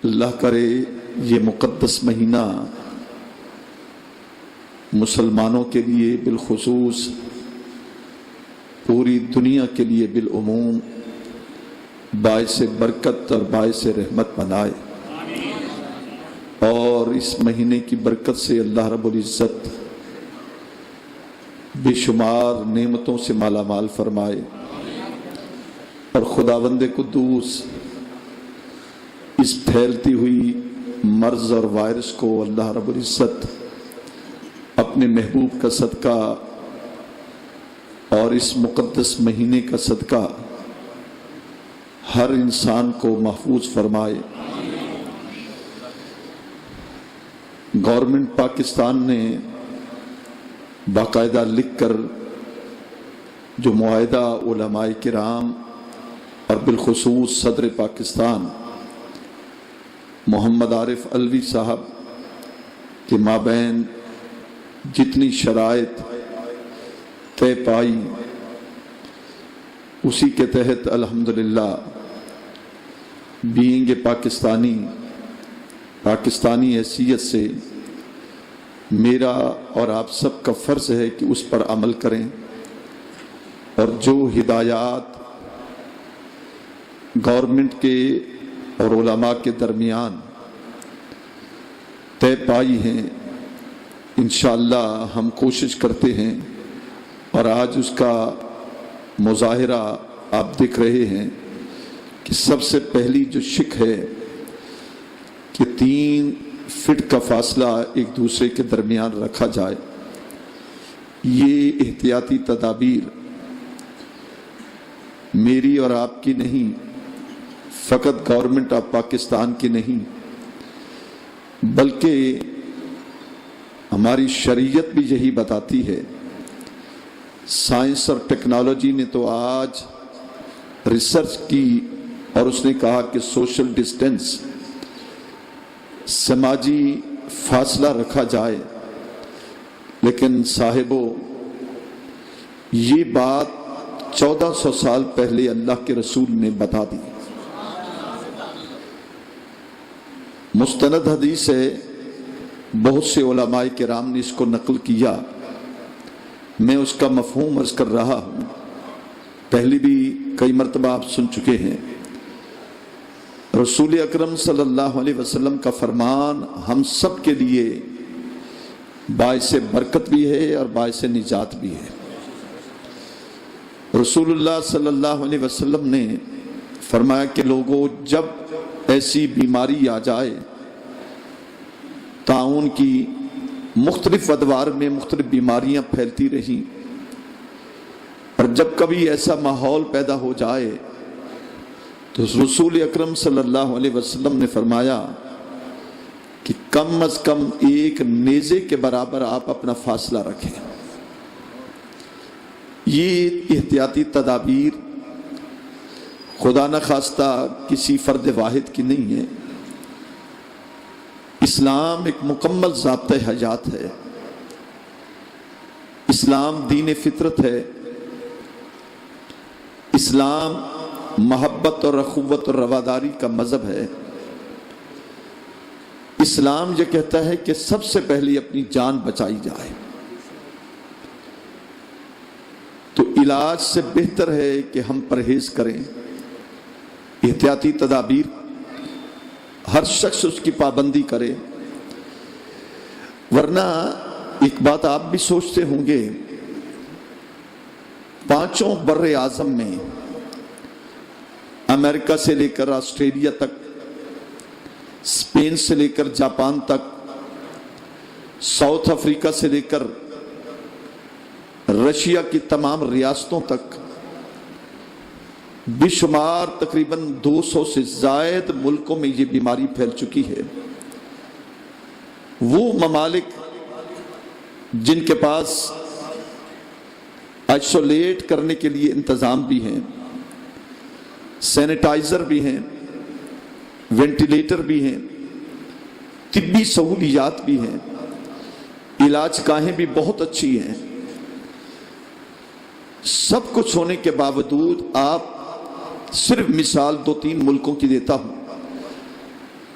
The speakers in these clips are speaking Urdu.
اللہ کرے یہ مقدس مہینہ مسلمانوں کے لیے بالخصوص پوری دنیا کے لیے بالعموم باعث برکت اور باعث رحمت بنائے، اور اس مہینے کی برکت سے اللہ رب العزت بے شمار نعمتوں سے مالا مال فرمائے، اور خداوند قدوس اس پھیلتی ہوئی مرض اور وائرس کو اللہ رب العزت اپنے محبوب کا صدقہ اور اس مقدس مہینے کا صدقہ ہر انسان کو محفوظ فرمائے۔ گورنمنٹ پاکستان نے باقاعدہ لکھ کر جو معاہدہ علماء کرام اور بالخصوص صدر پاکستان محمد عارف علوی صاحب کے مابین جتنی شرائط طے پائی، اسی کے تحت الحمدللہ بینگ پاکستانی حیثیت سے میرا اور آپ سب کا فرض ہے کہ اس پر عمل کریں، اور جو ہدایات گورنمنٹ کے اور علماء کے درمیان طے پائی ہیں، انشاءاللہ ہم کوشش کرتے ہیں، اور آج اس کا مظاہرہ آپ دیکھ رہے ہیں کہ سب سے پہلی جو شک ہے کہ 3 فٹ کا فاصلہ ایک دوسرے کے درمیان رکھا جائے۔ یہ احتیاطی تدابیر میری اور آپ کی نہیں، فقط گورنمنٹ آف پاکستان کی نہیں، بلکہ ہماری شریعت بھی یہی بتاتی ہے۔ سائنس اور ٹیکنالوجی نے تو آج ریسرچ کی اور اس نے کہا کہ سوشل ڈسٹینس، سماجی فاصلہ رکھا جائے، لیکن صاحبو یہ بات 1400 سال پہلے اللہ کے رسول نے بتا دی۔ مستند حدیث ہے، بہت سے علماء کرام نے اس کو نقل کیا، میں اس کا مفہوم عرض کر رہا ہوں، پہلی بھی کئی مرتبہ آپ سن چکے ہیں۔ رسول اکرم صلی اللہ علیہ وسلم کا فرمان ہم سب کے لیے باعث برکت بھی ہے اور باعث نجات بھی ہے۔ رسول اللہ صلی اللہ علیہ وسلم نے فرمایا کہ لوگوں، جب ایسی بیماری آ جائے، طاعون کی مختلف ادوار میں مختلف بیماریاں پھیلتی رہیں، اور جب کبھی ایسا ماحول پیدا ہو جائے تو رسول اکرم صلی اللہ علیہ وسلم نے فرمایا کہ کم از کم ایک نیزے کے برابر آپ اپنا فاصلہ رکھیں۔ یہ احتیاطی تدابیر خدا نخواستہ کسی فرد واحد کی نہیں ہے، اسلام ایک مکمل ضابطۂ حیات ہے، اسلام دین فطرت ہے، اسلام محبت اور اخوت اور رواداری کا مذہب ہے۔ اسلام یہ کہتا ہے کہ سب سے پہلے اپنی جان بچائی جائے، تو علاج سے بہتر ہے کہ ہم پرہیز کریں، احتیاطی تدابیر ہر شخص اس کی پابندی کرے، ورنہ ایک بات آپ بھی سوچتے ہوں گے، 5 بر اعظم میں امریکہ سے لے کر آسٹریلیا تک، اسپین سے لے کر جاپان تک، ساؤتھ افریقہ سے لے کر رشیا کی تمام ریاستوں تک، بے شمار تقریباً 200 سے زائد ملکوں میں یہ بیماری پھیل چکی ہے۔ وہ ممالک جن کے پاس آئسولیٹ کرنے کے لیے انتظام بھی ہیں، سینیٹائزر بھی ہیں، وینٹیلیٹر بھی ہیں، طبی سہولیات بھی ہیں، علاج گاہیں بھی بہت اچھی ہیں، سب کچھ ہونے کے باوجود آپ صرف مثال 2-3 ملکوں کی دیتا ہوں،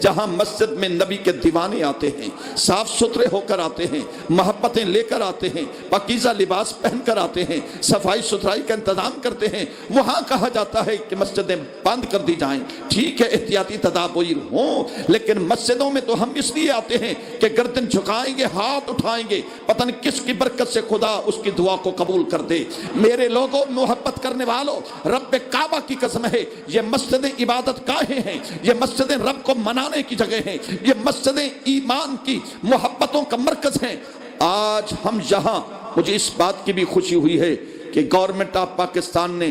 جہاں مسجد میں نبی کے دیوانے آتے ہیں، صاف ستھرے ہو کر آتے ہیں، محبتیں لے کر آتے ہیں، پاکیزہ لباس پہن کر آتے ہیں، صفائی ستھرائی کا انتظام کرتے ہیں، وہاں کہا جاتا ہے کہ مسجدیں بند کر دی جائیں۔ ٹھیک ہے، احتیاطی تدابیر ہوں، لیکن مسجدوں میں تو ہم اس لیے آتے ہیں کہ گردن جھکائیں گے، ہاتھ اٹھائیں گے، پتہ نہیں کس کی برکت سے خدا اس کی دعا کو قبول کر دے۔ میرے لوگوں، محبت کرنے والوں، رب کعبہ کی قسم ہے، یہ مسجدیں عبادت گاہیں ہیں، یہ مسجدیں رب کو منانے کی جگہ ہیں، یہ مسجدیں ایمان کی محبتوں کا مرکز ہیں۔ آج ہم یہاں، مجھے اس بات کی بھی خوشی ہوئی ہے کہ گورنمنٹ آف پاکستان نے،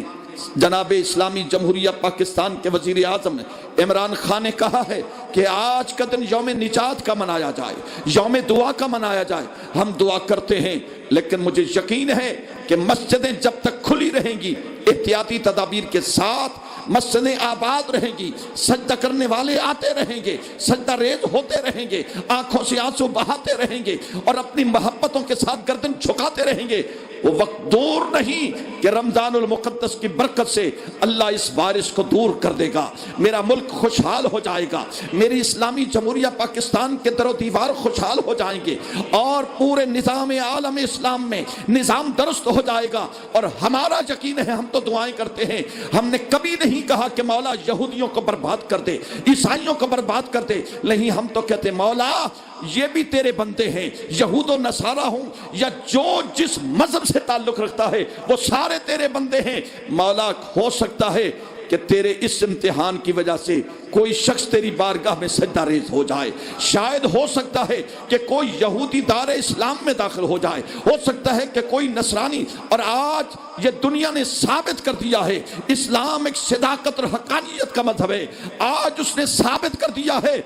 جناب اسلامی جمہوریہ پاکستان کے وزیر اعظم عمران خان نے کہا ہے کہ آج کا دن یوم نجات کا منایا جائے، یوم دعا کا منایا جائے۔ ہم دعا کرتے ہیں، لیکن مجھے یقین ہے کہ مسجدیں جب تک کھلی رہیں گی، احتیاطی تدابیر کے ساتھ مسجدیں آباد رہیں گی، سجدہ کرنے والے آتے رہیں گے، سجدہ ریز ہوتے رہیں گے، آنکھوں سے آنسو بہاتے رہیں گے اور اپنی محبتوں کے ساتھ گردن جھکاتے رہیں گے۔ وہ وقت دور نہیں کہ رمضان المقدس کی برکت سے اللہ اس بارش کو دور کر دے گا، میرا ملک خوشحال ہو جائے گا، میری اسلامی جمہوریہ پاکستان کے در و دیوار خوشحال ہو جائیں گے، اور پورے نظام عالم اسلام میں نظام درست ہو جائے گا۔ اور ہمارا یقین ہے، ہم تو دعائیں کرتے ہیں، ہم نے کبھی نہیں کہا کہ مولا یہودیوں کو برباد کر دے، عیسائیوں کو برباد کر دے، نہیں، ہم تو کہتے مولا یہ بھی تیرے بندے ہیں، یہود و نصارہ ہوں یا جو جس مذہب سے تعلق رکھتا ہے وہ سارے تیرے بندے ہیں۔ مولا، ہو سکتا ہے کہ تیرے اس امتحان کی وجہ سے کوئی شخص تیری بارگاہ میں سجدہ ریز ہو جائے، شاید ہو سکتا ہے کہ کوئی یہودی دار اسلام میں داخل ہو جائے، ہو سکتا ہے کہ کوئی نصرانی، اور آج یہ دنیا نے ثابت کر دیا ہے اسلام ایک صداقت اور حقانیت کا مذہب ہے۔ آج اس نے ثابت کر دیا ہے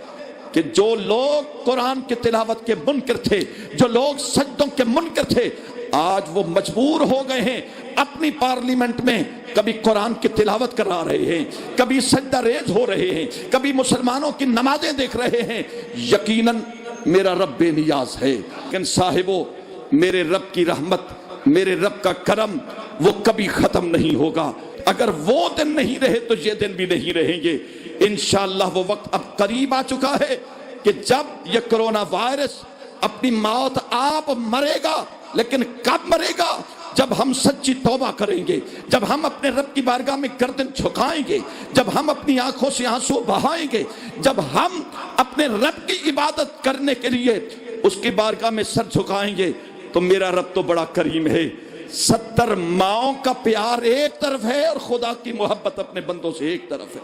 کہ جو لوگ قرآن کی تلاوت کے منکر تھے، جو لوگ سجدوں کے منکر تھے، آج وہ مجبور ہو گئے ہیں اپنی پارلیمنٹ میں کبھی قرآن کی تلاوت کرا رہے ہیں، کبھی سجدہ ریز ہو رہے ہیں، کبھی مسلمانوں کی نمازیں دیکھ رہے ہیں۔ یقیناً میرا رب بے نیاز ہے، لیکن صاحبو، میرے رب کی رحمت، میرے رب کا کرم وہ کبھی ختم نہیں ہوگا۔ اگر وہ دن نہیں رہے تو یہ دن بھی نہیں رہیں گے۔ انشاءاللہ وہ وقت اب قریب آ چکا ہے کہ جب یہ کرونا وائرس اپنی موت آپ مرے گا، لیکن کب مرے گا؟ جب ہم سچی توبہ کریں گے، جب ہم اپنے رب کی بارگاہ میں گردن جھکائیں گے، جب ہم اپنی آنکھوں سے آنسو بہائیں گے، جب ہم اپنے رب کی عبادت کرنے کے لیے اس کی بارگاہ میں سر جھکائیں گے، تو میرا رب تو بڑا کریم ہے۔ 70 ماؤں کا پیار ایک طرف ہے اور خدا کی محبت اپنے بندوں سے ایک طرف ہے۔